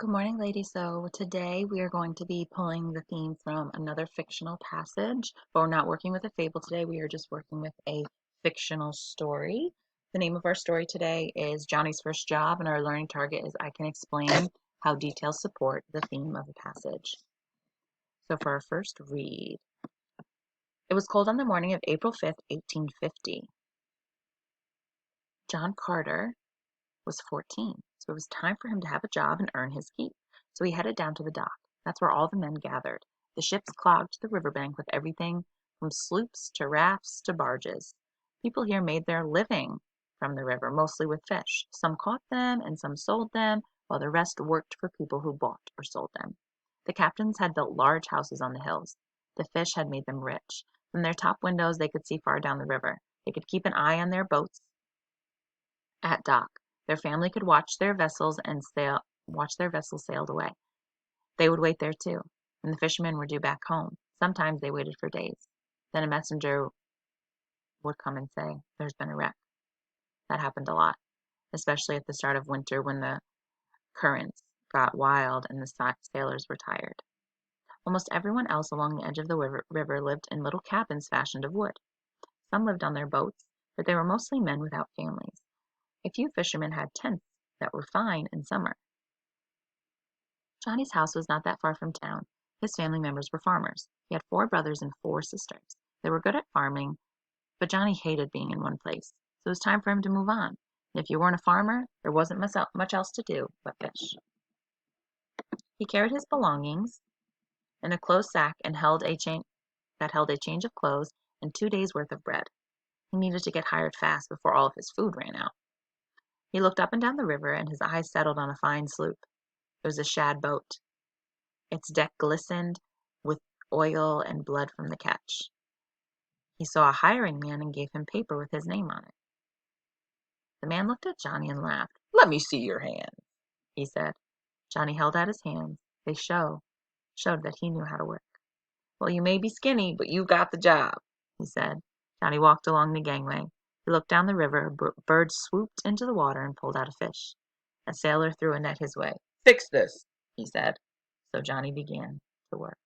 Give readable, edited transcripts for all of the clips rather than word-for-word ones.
Good morning, ladies. So today we are going to be pulling the theme from another fictional passage, but we're not working with a fable today. We are just working with a fictional story. The name of our story today is Johnny's First Job, and our learning target is I can explain how details support the theme of the passage. So for our first read, it was cold on the morning of April 5th, 1850. John Carter was 14, so it was time for him to have a job and earn his keep. So he headed down to the dock. That's where all the men gathered. The ships clogged the riverbank with everything from sloops to rafts to barges. People here made their living from the river, mostly with fish. Some caught them and some sold them, while the rest worked for people who bought or sold them. The captains had built large houses on the hills. The fish had made them rich. From their top windows they could see far down the river. They could keep an eye on their boats at dock. Their family could watch their vessels sailed away. They would wait there too, and the fishermen were due back home. Sometimes they waited for days. Then a messenger would come and say, "There's been a wreck." That happened a lot, especially at the start of winter when the currents got wild and the sailors were tired. Almost everyone else along the edge of the river lived in little cabins fashioned of wood. Some lived on their boats, but they were mostly men without families. A few fishermen had tents that were fine in summer. Johnny's house was not that far from town. His family members were farmers. He had 4 brothers and 4 sisters. They were good at farming, but Johnny hated being in one place, so it was time for him to move on. And if you weren't a farmer, there wasn't much else to do but fish. He carried his belongings in a closed sack and held a change of clothes and 2 days' worth of bread. He needed to get hired fast before all of his food ran out. He looked up and down the river, and his eyes settled on a fine sloop. It was a shad boat. Its deck glistened with oil and blood from the catch. He saw a hiring man and gave him paper with his name on it. The man looked at Johnny and laughed. "Let me see your hands," he said. Johnny held out his hands. They showed that he knew how to work. "Well, you may be skinny, but you got the job," he said. Johnny walked along the gangway. He looked down the river. A bird swooped into the water and pulled out a fish. A sailor threw a net his way. "Fix this," he said. So Johnny began to work.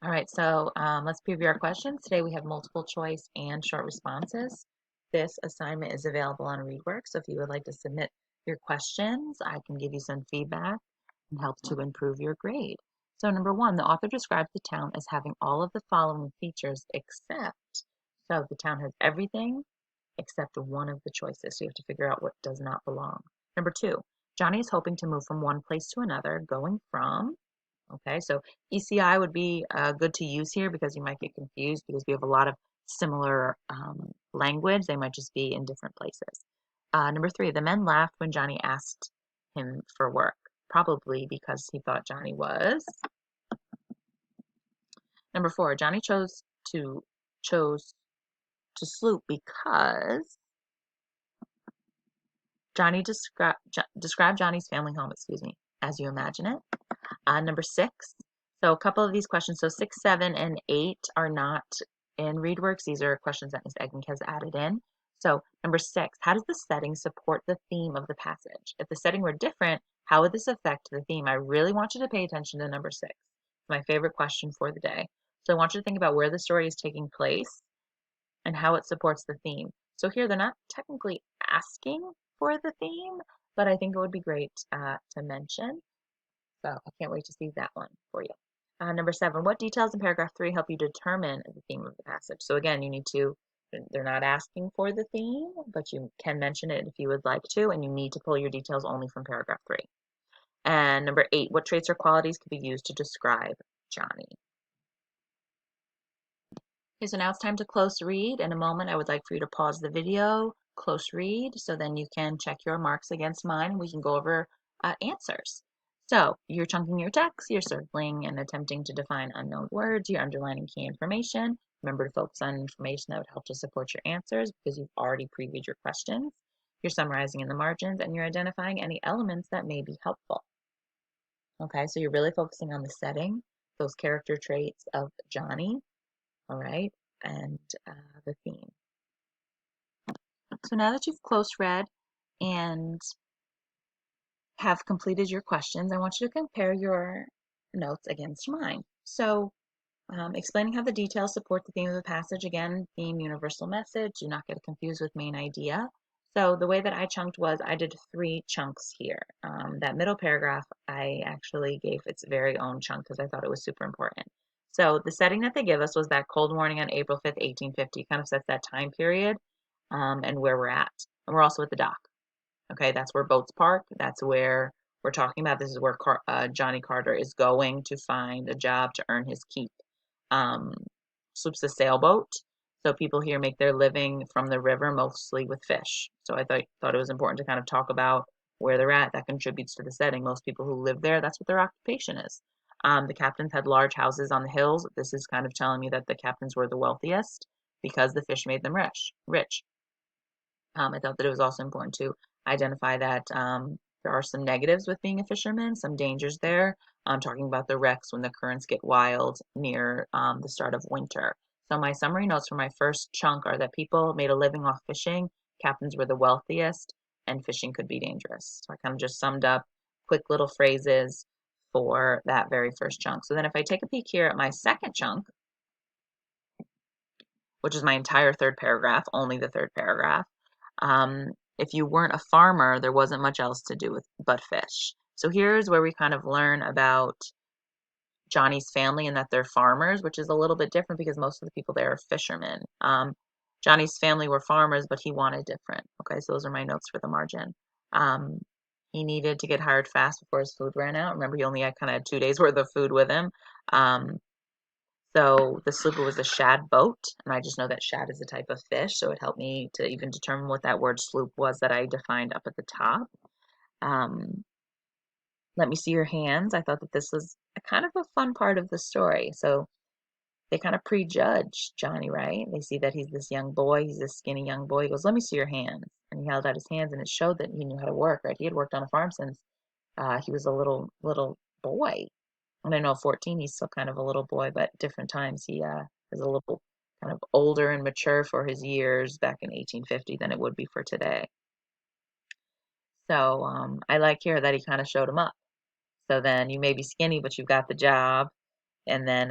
All right, so let's preview our questions. Today we have multiple choice and short responses. This assignment is available on ReadWorks, so if you would like to submit your questions, I can give you some feedback and help to improve your grade. So number 1, the author describes the town as having all of the following features except, so the town has everything except one of the choices. So you have to figure out what does not belong. Number 2, Johnny is hoping to move from one place to another, going from. Okay, so ECI would be good to use here because you might get confused because we have a lot of similar language. They might just be in different places. Number 3, the men laughed when Johnny asked him for work, probably because he thought Johnny was. Number 4, Johnny chose to sloop because Johnny described Johnny's family home, as you imagine it. Number 6, so a couple of these questions, so 6, 7, and 8 are not in ReadWorks. These are questions that Ms. Egink has added in. So number 6, how does the setting support the theme of the passage? If the setting were different, how would this affect the theme? I really want you to pay attention to number 6. It's my favorite question for the day. So I want you to think about where the story is taking place and how it supports the theme. So here they're not technically asking for the theme, but I think it would be great to mention. So I can't wait to see that one for you. Number 7, what details in paragraph 3 help you determine the theme of the passage? So again, they're not asking for the theme, but you can mention it if you would like to, and you need to pull your details only from paragraph 3. And number 8, what traits or qualities could be used to describe Johnny? Okay, so now it's time to close read. In a moment, I would like for you to pause the video, close read, so then you can check your marks against mine, and we can go over answers. So you're chunking your text, you're circling and attempting to define unknown words, you're underlining key information. Remember to focus on information that would help to support your answers because you've already previewed your questions. You're summarizing in the margins and you're identifying any elements that may be helpful. Okay, so you're really focusing on the setting, those character traits of Johnny, all right, and the theme. So now that you've close read and have completed your questions, I want you to compare your notes against mine. So, explaining how the details support the theme of the passage. Again, theme, universal message. Do not get confused with main idea. So the way that I chunked was I did 3 chunks here. That middle paragraph I actually gave its very own chunk because I thought it was super important. So the setting that they give us was that cold morning on April 5th, 1850. Kind of sets that time period and where we're at. And we're also at the dock. Okay, that's where boats park. That's where we're talking about. This is where Johnny Carter is going to find a job to earn his keep. Sloop's a sailboat, so people here make their living from the river, mostly with fish. So I thought it was important to kind of talk about where they're at. That contributes to the setting. Most people who live there, that's what their occupation is. The captains had large houses on the hills. This is kind of telling me that the captains were the wealthiest because the fish made them rich. I thought that it was also important to identify that there are some negatives with being a fisherman, some dangers there. I'm talking about the wrecks when the currents get wild near the start of winter. So my summary notes for my first chunk are that people made a living off fishing, captains were the wealthiest, and fishing could be dangerous. So I kind of just summed up quick little phrases for that very first chunk. So then if I take a peek here at my second chunk, which is my entire third paragraph, only the third paragraph, if you weren't a farmer, there wasn't much else to do with but fish. So here's where we kind of learn about Johnny's family and that they're farmers, which is a little bit different because most of the people there are fishermen. Johnny's family were farmers, but he wanted different. Okay, so those are my notes for the margin. He needed to get hired fast before his food ran out. Remember, he only had kind of 2 days worth of food with him. So the slipper was a shad boat, and I just know that shad is a type of fish, so it helped me to even determine what that word sloop was that I defined up at the top. Let me see your hands. I thought that this was a kind of a fun part of the story. So they kind of prejudge Johnny, right? They see that he's this young boy, he's this skinny young boy. He goes, "Let me see your hands." And he held out his hands, and it showed that he knew how to work, right? He had worked on a farm since he was a little boy. And I know at 14 he's still kind of a little boy, but different times he is a little kind of older and mature for his years back in 1850 than it would be for today. So I like here that he kind of showed him up. So then you may be skinny, but you've got the job, and then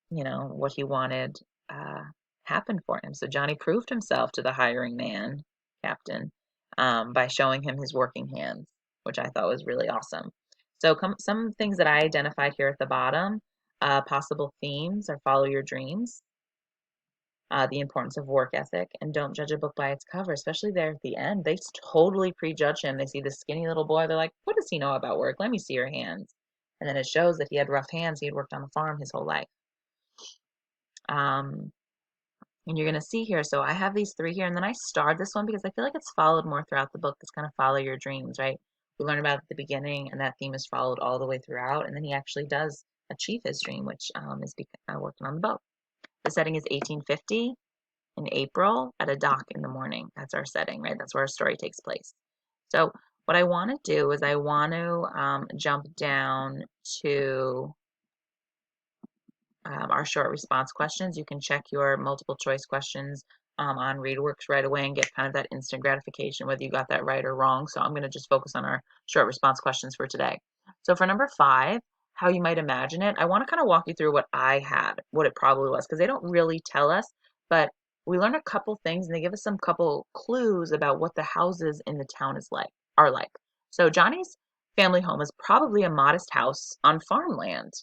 what he wanted uh, happened for him. So Johnny proved himself to the hiring man, captain, by showing him his working hands, which I thought was really awesome. So some things that I identified here at the bottom, possible themes are follow your dreams, the importance of work ethic, and don't judge a book by its cover, especially there at the end. They totally prejudge him. They see this skinny little boy. They're like, what does he know about work? Let me see your hands. And then it shows that he had rough hands. He had worked on a farm his whole life. And you're going to see here, so I have these 3 here, and then I starred this one because I feel like it's followed more throughout the book. It's kind of follow your dreams, right? We learn about it at the beginning, and that theme is followed all the way throughout, and then he actually does achieve his dream, which is working on the boat. The setting is 1850 in April at a dock in the morning. That's our setting, right? That's where our story takes place. So what I want to do is I want to jump down to our short response questions. You can check your multiple choice questions on ReadWorks right away and get kind of that instant gratification whether you got that right or wrong. So I'm going to just focus on our short response questions for today. So for number 5, how you might imagine it, I want to kind of walk you through what I had, what it probably was, because they don't really tell us, but we learn a couple things and they give us some couple clues about what the houses in the town are like. So Johnny's family home is probably a modest house on farmland.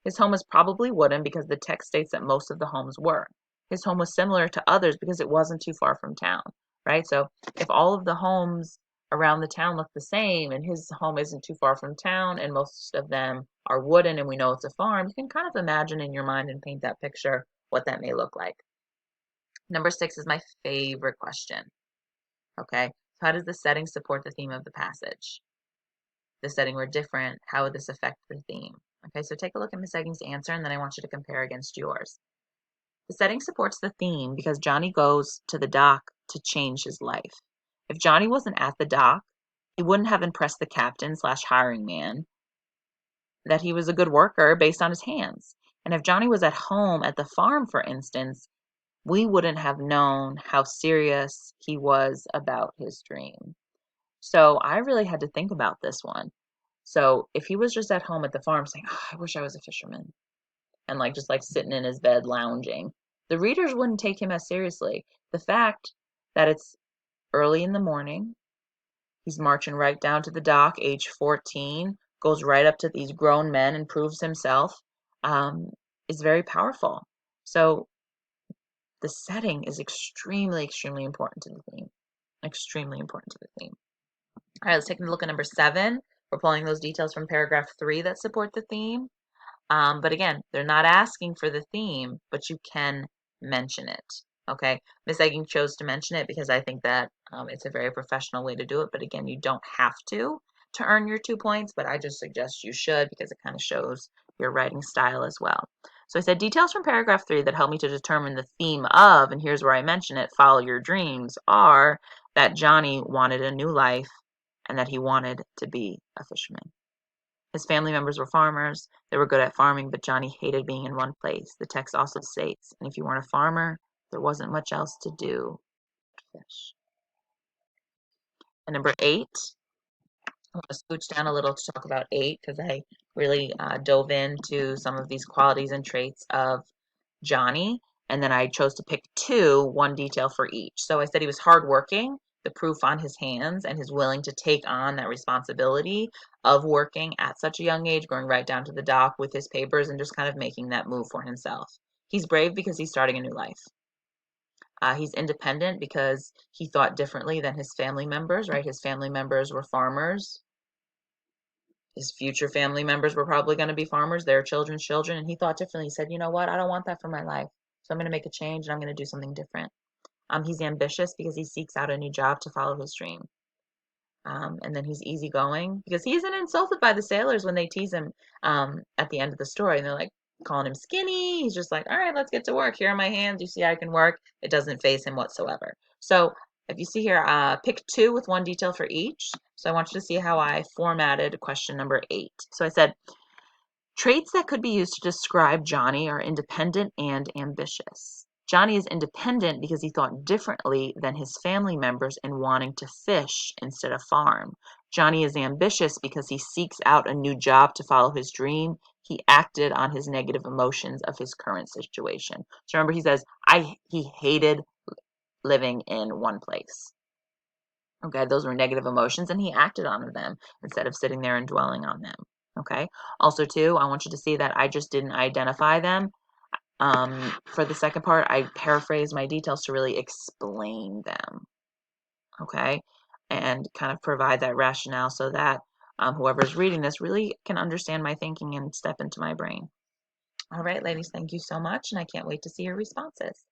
His home was probably wooden because the text states that most of the homes were. His home was similar to others because it wasn't too far from town, right? So if all of the homes around the town look the same and his home isn't too far from town and most of them are wooden and we know it's a farm, you can kind of imagine in your mind and paint that picture what that may look like. Number 6 is my favorite question. Okay, so how does the setting support the theme of the passage? The setting were different, how would this affect the theme? Okay, so take a look at Miss Egging's answer, and then I want you to compare against yours. The setting supports the theme because Johnny goes to the dock to change his life. If Johnny wasn't at the dock, he wouldn't have impressed the captain / hiring man that he was a good worker based on his hands. And if Johnny was at home at the farm, for instance, we wouldn't have known how serious he was about his dream. So I really had to think about this one. So if he was just at home at the farm saying, oh, I wish I was a fisherman, and like just like sitting in his bed lounging, the readers wouldn't take him as seriously. The fact that it's early in the morning, he's marching right down to the dock, age 14, goes right up to these grown men and proves himself, um, is very powerful. So the setting is extremely, extremely important to the theme. Extremely important to the theme. All right, let's take a look at number 7. We're pulling those details from paragraph 3 that support the theme. But again, they're not asking for the theme, but you can mention it. Okay, Miss Egging chose to mention it because I think that it's a very professional way to do it. But again, you don't have to earn your 2 points, but I just suggest you should because it kind of shows your writing style as well. So I said details from paragraph 3 that help me to determine the theme of, and here's where I mention it, follow your dreams, are that Johnny wanted a new life and that he wanted to be a fisherman. His family members were farmers. They were good at farming, but Johnny hated being in one place. The text also states, and if you weren't a farmer, there wasn't much else to do but fish. And number 8, I'm going to scooch down a little to talk about 8 because I really dove into some of these qualities and traits of Johnny, and then I chose to pick 2, one detail for each. So I said he was hardworking, the proof on his hands, and his willing to take on that responsibility of working at such a young age, going right down to the dock with his papers and just kind of making that move for himself. He's brave because he's starting a new life. He's independent because he thought differently than his family members, right? His family members were farmers. His future family members were probably going to be farmers, their children's children, and he thought differently. He said, you know what, I don't want that for my life. So I'm going to make a change and I'm going to do something different. He's ambitious because he seeks out a new job to follow his dream. And then he's easygoing because he isn't insulted by the sailors when they tease him at the end of the story. And they're like calling him skinny. He's just like, all right, let's get to work. Here are my hands. You see I can work. It doesn't faze him whatsoever. So if you see here, pick 2 with 1 detail for each. So I want you to see how I formatted question number 8. So I said, traits that could be used to describe Johnny are independent and ambitious. Johnny is independent because he thought differently than his family members in wanting to fish instead of farm. Johnny is ambitious because he seeks out a new job to follow his dream. He acted on his negative emotions of his current situation. So remember, he says, he hated living in one place. Okay, those were negative emotions, and he acted on them instead of sitting there and dwelling on them. Okay, also too, I want you to see that I just didn't identify them. For the second part, I paraphrased my details to really explain them. Okay, and kind of provide that rationale so that whoever's reading this really can understand my thinking and step into my brain. All right, ladies, thank you so much, and I can't wait to see your responses.